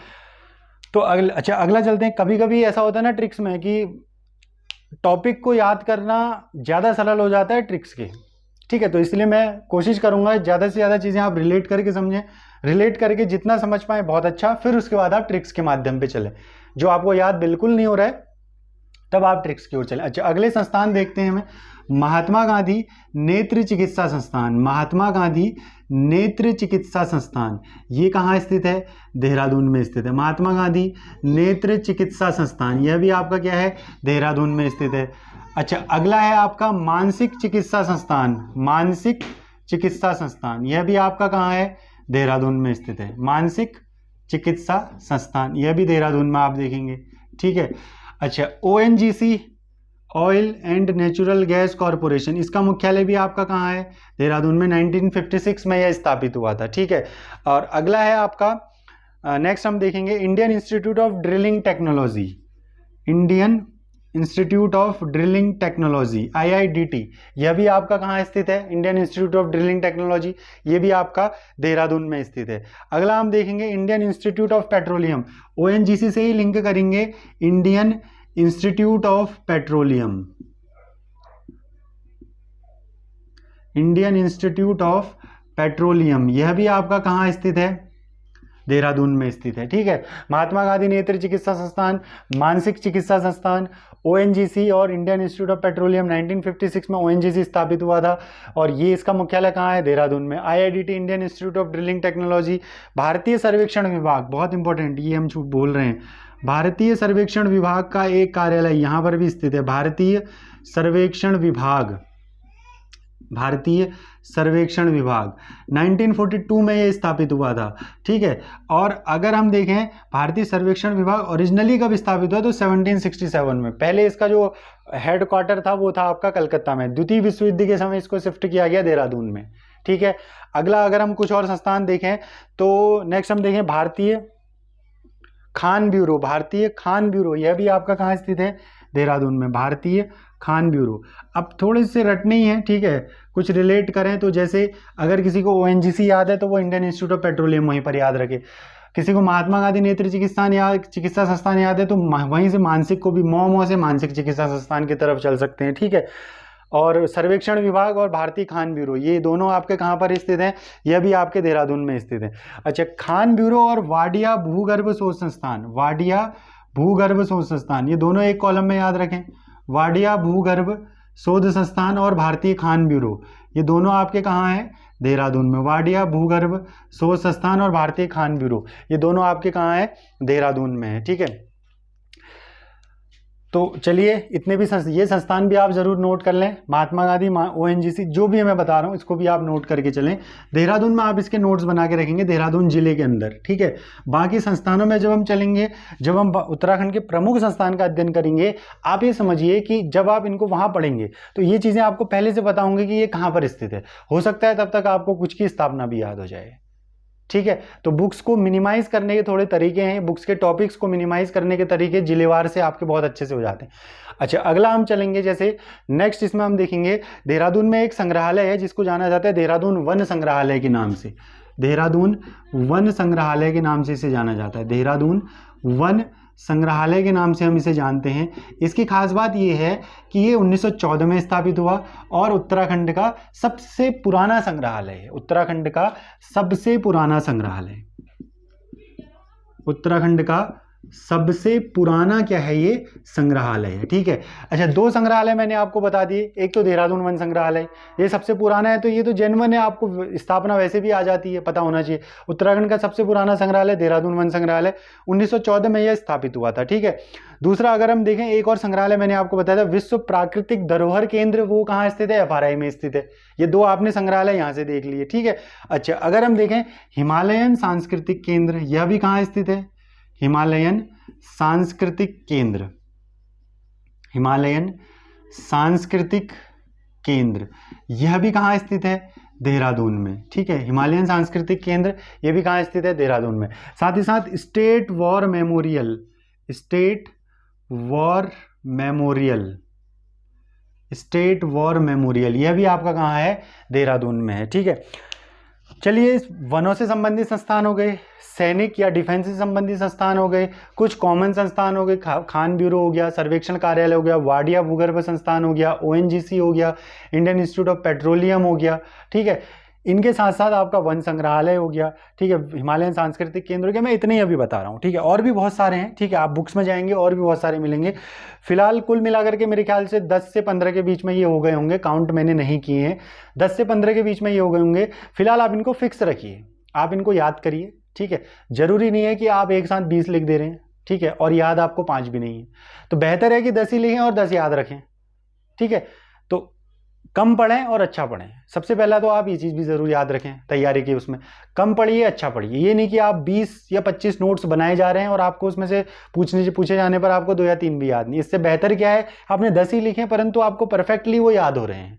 तो अगला चलते हैं। कभी कभी ऐसा होता है ना ट्रिक्स में कि टॉपिक को याद करना ज़्यादा सरल हो जाता है ट्रिक्स के, ठीक है, तो इसलिए मैं कोशिश करूंगा ज़्यादा से ज़्यादा चीज़ें आप रिलेट करके समझें, रिलेट करके जितना समझ पाए बहुत अच्छा, फिर उसके बाद आप ट्रिक्स के माध्यम पे चलें। जो आपको याद बिल्कुल नहीं हो रहा है तब आप ट्रिक्स की ओर चलें। अच्छा, अगले संस्थान देखते हैं हमें, महात्मा गांधी नेत्र चिकित्सा संस्थान। महात्मा गांधी नेत्र चिकित्सा संस्थान, ये कहाँ स्थित है? देहरादून में स्थित है। महात्मा गांधी नेत्र चिकित्सा संस्थान, यह भी आपका क्या है? देहरादून में स्थित है। अच्छा, अगला है आपका मानसिक चिकित्सा संस्थान। मानसिक चिकित्सा संस्थान, यह भी आपका कहाँ है? देहरादून में स्थित है। मानसिक चिकित्सा संस्थान, यह भी देहरादून में आप देखेंगे, ठीक है। अच्छा, ONGC oil and natural gas corporation, इसका मुख्यालय भी आपका कहाँ है? देहरादून में। 1956 में यह स्थापित हुआ था, ठीक है। और अगला है आपका नेक्स्ट हम देखेंगे Indian institute of drilling technology. Indian institute of drilling technology, IIDT, यह भी आपका कहाँ स्थित है? Indian institute of drilling technology, ये भी आपका देहरादून में स्थित है। अगला हम देखेंगे Indian institute of petroleum, ONGC से ही लिंक करेंगे, Indian institute of petroleum. Indian institute of petroleum, यह भी आपका कहाँ स्थित है? देहरादून में स्थित है, ठीक है। महात्मा गांधी नेत्र चिकित्सा संस्थान, मानसिक चिकित्सा संस्थान, ONGC और इंडियन इंस्टीट्यूट ऑफ पेट्रोलियम, 1956 में ONGC स्थापित हुआ था, और ये इसका मुख्यालय कहाँ है? देहरादून में। IIDT Indian institute of drilling technology. भारतीय सर्वेक्षण विभाग, बहुत इंपॉर्टेंट, ये हम बोल रहे हैं, भारतीय सर्वेक्षण विभाग का एक कार्यालय यहाँ पर भी स्थित है। भारतीय सर्वेक्षण विभाग, भारतीय सर्वेक्षण विभाग 1942 में ये स्थापित हुआ था, ठीक है। और अगर हम देखें भारतीय सर्वेक्षण विभाग ओरिजिनली कब स्थापित हुआ, तो 1767 में। पहले इसका जो हेड क्वार्टर था वो था आपका कलकत्ता में, द्वितीय विश्व युद्ध के समय इसको शिफ्ट किया गया देहरादून में, ठीक है। अगला अगर हम कुछ और संस्थान देखें तो नेक्स्ट हम देखें भारतीय खान ब्यूरो। भारतीय खान ब्यूरो, यह भी आपका कहाँ स्थित है? देहरादून में। भारतीय खान ब्यूरो, अब थोड़े से रटने ही है, ठीक है, कुछ रिलेट करें तो जैसे अगर किसी को ONGC याद है तो वो इंडियन इंस्टीट्यूट ऑफ पेट्रोलियम वहीं पर याद रखे, किसी को महात्मा गांधी नेत्र चिकित्सा संस्थान याद है तो वहीं से मानसिक को भी मौ से मानसिक चिकित्सा संस्थान की तरफ चल सकते हैं, ठीक है। और सर्वेक्षण विभाग और भारतीय खान ब्यूरो, ये दोनों आपके कहाँ पर स्थित हैं? यह भी आपके देहरादून में स्थित है। अच्छा, खान ब्यूरो और वाडिया भूगर्भ शोध संस्थान, वाडिया भूगर्भ शोध संस्थान, ये दोनों एक कॉलम में याद रखें। वाडिया भूगर्भ शोध संस्थान और भारतीय खान ब्यूरो, ये दोनों आपके कहाँ हैं? देहरादून में। वाडिया भूगर्भ शोध संस्थान और भारतीय खान ब्यूरो, ये दोनों आपके कहाँ हैं? देहरादून में है, ठीक है। तो चलिए, इतने भी ये संस्थान भी आप जरूर नोट कर लें, महात्मा गांधी, ONGC, जो भी मैं बता रहा हूँ इसको भी आप नोट करके चलें। देहरादून में आप इसके नोट्स बना के रखेंगे, देहरादून जिले के अंदर, ठीक है। बाकी संस्थानों में जब हम चलेंगे, जब हम उत्तराखंड के प्रमुख संस्थान का अध्ययन करेंगे, आप ये समझिए कि जब आप इनको वहाँ पढ़ेंगे तो ये चीज़ें आपको पहले से पता होंगी कि ये कहाँ पर स्थित है। हो सकता है तब तक आपको कुछ की स्थापना भी याद हो जाए, ठीक है। तो बुक्स को मिनिमाइज करने के थोड़े तरीके हैं, बुक्स के टॉपिक्स को मिनिमाइज करने के तरीके जिलेवार से आपके बहुत अच्छे से हो जाते हैं। अच्छा, अगला हम चलेंगे, जैसे नेक्स्ट इसमें हम देखेंगे देहरादून में एक संग्रहालय है जिसको जाना जाता है देहरादून वन संग्रहालय के नाम से। देहरादून वन संग्रहालय के नाम से इसे जाना जाता है, देहरादून वन संग्रहालय के नाम से हम इसे जानते हैं। इसकी खास बात यह है कि ये 1914 में स्थापित हुआ और उत्तराखंड का सबसे पुराना संग्रहालय है। उत्तराखंड का सबसे पुराना संग्रहालय, उत्तराखंड का सबसे पुराना क्या है? ये संग्रहालय है, ठीक है। अच्छा, दो संग्रहालय मैंने आपको बता दिए, एक तो देहरादून वन संग्रहालय, ये सबसे पुराना है, तो ये तो जेन्युइन है, आपको स्थापना वैसे भी आ जाती है, पता होना चाहिए। उत्तराखंड का सबसे पुराना संग्रहालय देहरादून वन संग्रहालय, 1914 में यह स्थापित हुआ था, ठीक है। दूसरा अगर हम देखें, एक और संग्रहालय मैंने आपको बताया था, विश्व प्राकृतिक धरोहर केंद्र, वो कहाँ स्थित है? FRI में स्थित है। ये दो आपने संग्रहालय यहाँ से देख लिए, ठीक है। अच्छा, अगर हम देखें हिमालयन सांस्कृतिक केंद्र, यह भी कहाँ स्थित है? हिमालयन सांस्कृतिक केंद्र, हिमालयन सांस्कृतिक केंद्र, यह भी कहाँ स्थित है? देहरादून में। ठीक है, हिमालयन सांस्कृतिक केंद्र ये भी कहाँ स्थित है? देहरादून में। साथ ही साथ state war memorial, state war memorial, state war memorial यह भी आपका कहाँ है? देहरादून में है। ठीक है, चलिए वनों से संबंधित संस्थान हो गए, सैनिक या डिफेंस से संबंधित संस्थान हो गए, कुछ कॉमन संस्थान हो गए, खान ब्यूरो हो गया, सर्वेक्षण कार्यालय हो गया, वाडिया भूगर्भ संस्थान हो गया, ओएनजीसी हो गया, इंडियन इंस्टीट्यूट ऑफ पेट्रोलियम हो गया। ठीक है, इनके साथ साथ आपका वन संग्रहालय हो गया। ठीक है, हिमालयन सांस्कृतिक केंद्र हो गया। मैं इतने ही अभी बता रहा हूँ। ठीक है, और भी बहुत सारे हैं। ठीक है, आप बुक्स में जाएंगे और भी बहुत सारे मिलेंगे। फिलहाल कुल मिलाकर के मेरे ख्याल से 10 से 15 के बीच में ये हो गए होंगे, काउंट मैंने नहीं किए हैं, 10 से 15 के बीच में ये हो गए होंगे। फिलहाल आप इनको फिक्स रखिए, आप इनको याद करिए। ठीक है, जरूरी नहीं है कि आप एक साथ 20 लिख दे रहे हैं। ठीक है, और याद आपको 5 भी नहीं है, तो बेहतर है कि 10 ही लिखें और 10 याद रखें। ठीक है, तो कम पढ़ें और अच्छा पढ़ें। सबसे पहला तो आप ये चीज़ भी ज़रूर याद रखें तैयारी की, उसमें कम पढ़िए अच्छा पढ़िए। ये नहीं कि आप 20 या 25 नोट्स बनाए जा रहे हैं और आपको उसमें से पूछे जाने पर आपको 2 या 3 भी याद नहीं। इससे बेहतर क्या है, आपने 10 ही लिखे परंतु आपको परफेक्टली वो याद हो रहे हैं।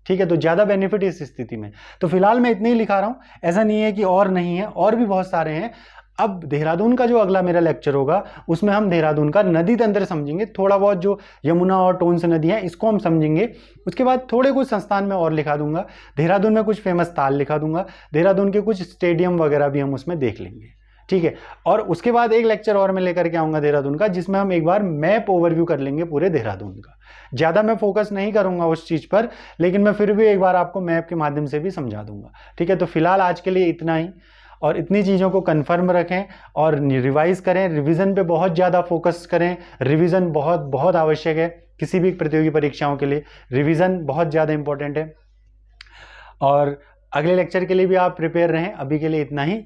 ठीक है, तो ज़्यादा बेनिफिट इस स्थिति में। तो फिलहाल मैं इतने ही लिखा रहा हूँ, ऐसा नहीं है कि और नहीं है, और भी बहुत सारे हैं। अब देहरादून का जो अगला मेरा लेक्चर होगा उसमें हम देहरादून का नदी तंत्र समझेंगे, थोड़ा बहुत जो यमुना और टोंस नदी है इसको हम समझेंगे। उसके बाद थोड़े कुछ संस्थान में और लिखा दूंगा, देहरादून में कुछ फेमस ताल लिखा दूंगा, देहरादून के कुछ स्टेडियम वगैरह भी हम उसमें देख लेंगे। ठीक है, और उसके बाद एक लेक्चर और मैं लेकर के आऊँगा देहरादून का, जिसमें हम एक बार मैप ओवरव्यू कर लेंगे पूरे देहरादून का। ज़्यादा मैं फोकस नहीं करूँगा उस चीज़ पर, लेकिन मैं फिर भी एक बार आपको मैप के माध्यम से भी समझा दूंगा। ठीक है, तो फिलहाल आज के लिए इतना ही, और इतनी चीज़ों को कंफर्म रखें और रिवाइज करें। रिवीजन पे बहुत ज़्यादा फोकस करें, रिवीजन बहुत बहुत आवश्यक है किसी भी प्रतियोगी परीक्षाओं के लिए, रिवीजन बहुत ज़्यादा इंपॉर्टेंट है। और अगले लेक्चर के लिए भी आप प्रिपेयर रहें। अभी के लिए इतना ही।